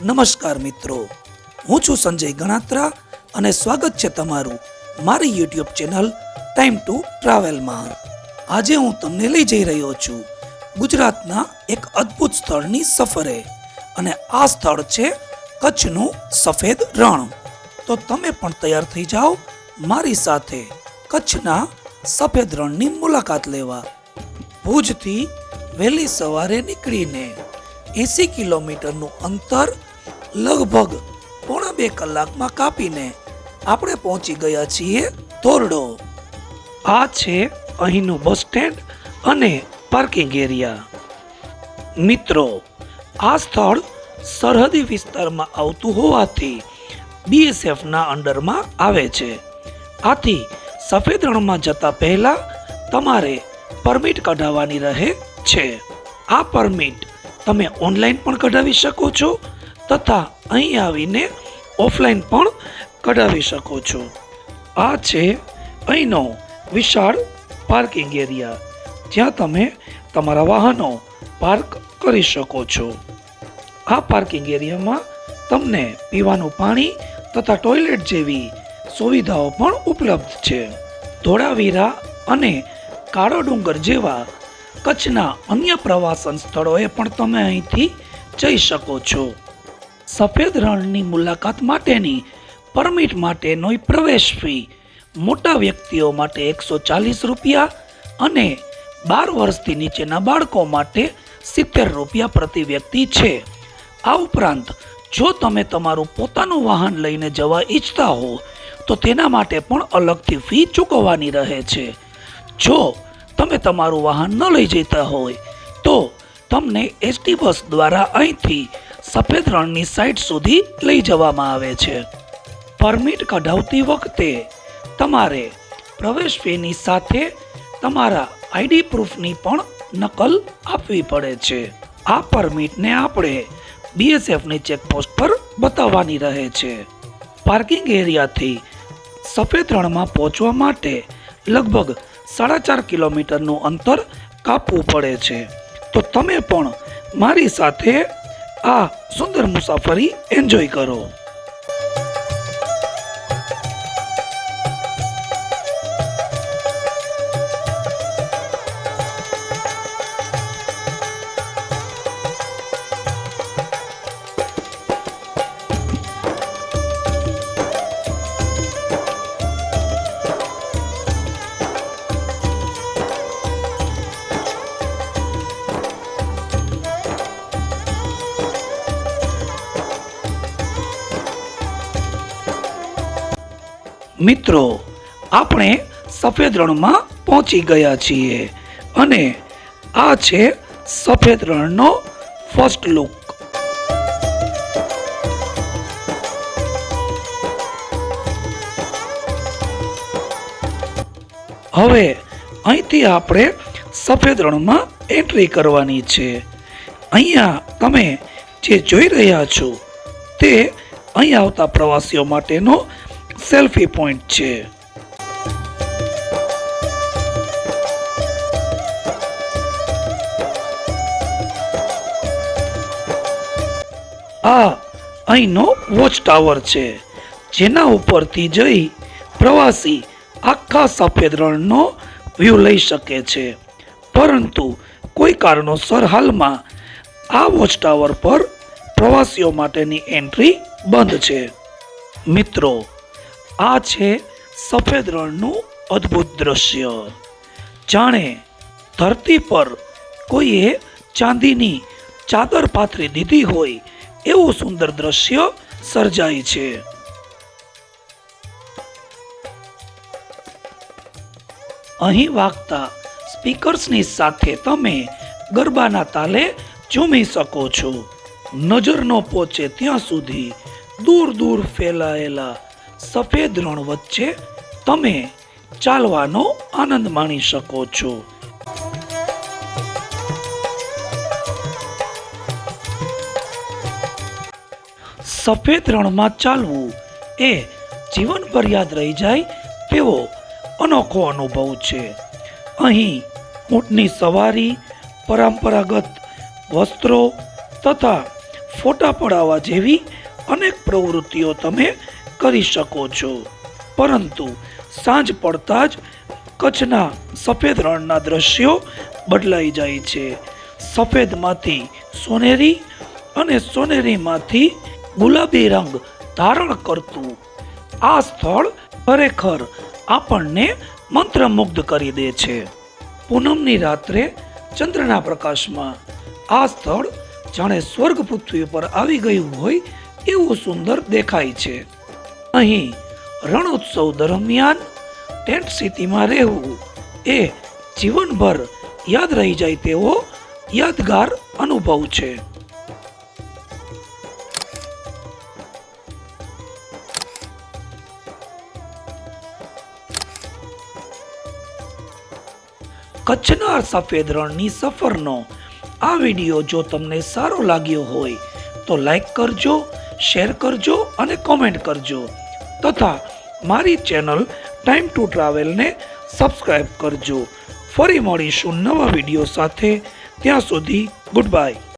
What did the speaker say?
નમસ્કાર મિત્રો, હું છું સંજય ગણાત્રા અને સ્વાગત છે તમારું મારી યુટ્યુબ ચેનલ ટાઈમ ટુ ટ્રાવેલમાં। આજે હું તમને લઈ જઈ રહ્યો છું ગુજરાતના એક અદ્ભુત સ્થળની સફરે, અને આ સ્થળ છે કચ્છનું સફેદ રણ। તો તમે પણ તૈયાર થઈ જાઓ મારી સાથે કચ્છના સફેદ રણની મુલાકાત લેવા। ભુજથી વહેલી સવારે નીકળીને 80 કિલોમીટરનું અંતર લગભગ પોણા 2 કલાકમાં કાપીને આપણે પહોંચી ગયા છીએ ધોરડો। આ છે અહીંનું બસ સ્ટેન્ડ અને પાર્કિંગ એરિયા। મિત્રો, આ સ્થળ સરહદી વિસ્તારમાં આવતું હોવાથી BSFના અંડરમાં આવે છે। આથી સફેદ રણમાં જતા પહેલા તમારે પરમિટ કઢાવવાની રહે છે। આ પરમિટ તમે ઓનલાઈન પણ કઢાવી શકો છો તથા અહીં આવીને ઓફલાઈન પણ કઢાવી શકો છો। આ છે અહીંનો વિશાળ પાર્કિંગ એરિયા, જ્યાં તમે તમારા વાહનો પાર્ક કરી શકો છો। આ પાર્કિંગ એરિયામાં તમને પીવાનું પાણી તથા ટોયલેટ જેવી સુવિધાઓ પણ ઉપલબ્ધ છે। ધોળાવીરા અને કાળો ડુંગર જેવા કચ્છના અન્ય પ્રવાસન સ્થળોએ પણ તમે અહીંથી જઈ શકો છો। સફેદ રણની મુલાકાત માટેની પરમિટ માટેનો પ્રવેશ ફી મોટા વ્યક્તિઓ માટે 140 રૂપિયા અને 12 વર્ષથી નીચેના બાળકો માટે 70 રૂપિયા પ્રતિ વ્યક્તિ છે। આ ઉપરાંત જો તમે તમારું પોતાનું વાહન લઈને જવા ઈચ્છતા હો તો તેના માટે પણ અલગથી ફી ચૂકવવાની રહે છે। જો તમે તમારું વાહન ન લઈ જતા હોય તો તમને ST બસ દ્વારા અહીંથી સફેદ રણની સાઇટ સુધી લઈ જવામાં આવે છે। પરમિટ કઢાવતી વખતે તમારે પ્રવેશ ફીની સાથે તમારા ID પ્રૂફની પણ નકલ આપવી પડે છે। આ પરમિટને આપણે BSFની ચેકપોસ્ટ પર બતાવવાની રહે છે। પાર્કિંગ એરિયાથી સફેદ રણમાં પહોંચવા માટે લગભગ 4.5 કિલોમીટરનું અંતર કાપવું પડે છે। તો તમે પણ મારી સાથે આ સુંદર મુસાફરી એન્જોય કરો। મિત્રો, આપણે સફેદ રણમાં પહોંચી ગયા છીએ અને આ છે સફેદ રણનો ફર્સ્ટ લુક। હવે અહીંથી આપણે સફેદ રણમાં એન્ટ્રી કરવાની છે। અહીંયા તમે જે જોઈ રહ્યા છો તે અહીં આવતા પ્રવાસીઓ માટેનો સેલ્ફી પોઈન્ટ છે। આ અહીંનો વોચ ટાવર છે, જેના ઉપરથી જઈ પ્રવાસી આખા સફેદ રણનો વ્યૂ લઈ શકે છે। પરંતુ કોઈ કારણોસર હાલમાં આ વોચ ટાવર પર પ્રવાસીઓ માટેની એન્ટ્રી બંધ છે। મિત્રો, આ છે સફેદ રણનું અદ્ભુત દ્રશ્ય। જાણે ધરતી પર કોઈએ ચાંદીની ચાદર પાથરી દીધી હોય એવું સુંદર દ્રશ્ય સર્જાય છે। અહીં વાગતા સ્પીકર્સની સાથે તમે ગરબાના તાલે ઝૂમી શકો છો। નજર ન પહોંચે ત્યાં સુધી દૂર દૂર ફેલાયેલા સફેદ રણ વચ્ચે તમે ચાલવાનો આનંદ માણી શકો છો। સફેદ રણમાં ચાલવું એ જીવનભર યાદ રહી જાય તેવો અનોખો અનુભવ છે। અહીં ઊંટની સવારી, પરંપરાગત વસ્ત્રો તથા ફોટા પડાવવા જેવી અનેક પ્રવૃત્તિઓ તમે કરી શકો છો. પરંતુ સાંજ પડતા જ કચ્છના સફેદ રણના દ્રશ્યો બદલાઈ જાય છે. સફેદમાંથી સોનેરી અને સોનેરીમાંથી ગુલાબી રંગ ધારણ કરતું આ સ્થળ ખરેખર આપણને મંત્રમુગ્ધ કરી દે છે. પૂનમની રાત્રે ચંદ્રના પ્રકાશમાં આ સ્થળ જાણે સ્વર્ગ પૃથ્વી પર આવી ગયું હોય એવું સુંદર દેખાય છે. અહીં રણોત્સવ દરમિયાન ટેન્ટ સિટીમાં રહેવું એ જીવનભર યાદ રહી જાય તેવો યાદગાર અનુભવ છે. કચ્છના સફેદ રણની સફરનો આ વિડીયો જો તમને સારો લાગ્યો હોય તો લાઈક કરજો, શેર કરજો અને કોમેન્ટ કરજો તથા મારી ચેનલ ટાઈમ ટુ ટ્રાવેલને સબસ્ક્રાઈબ કરજો. ફરી મળીશું નવા વિડીયો સાથે. ત્યાં સુધી ગુડ બાય.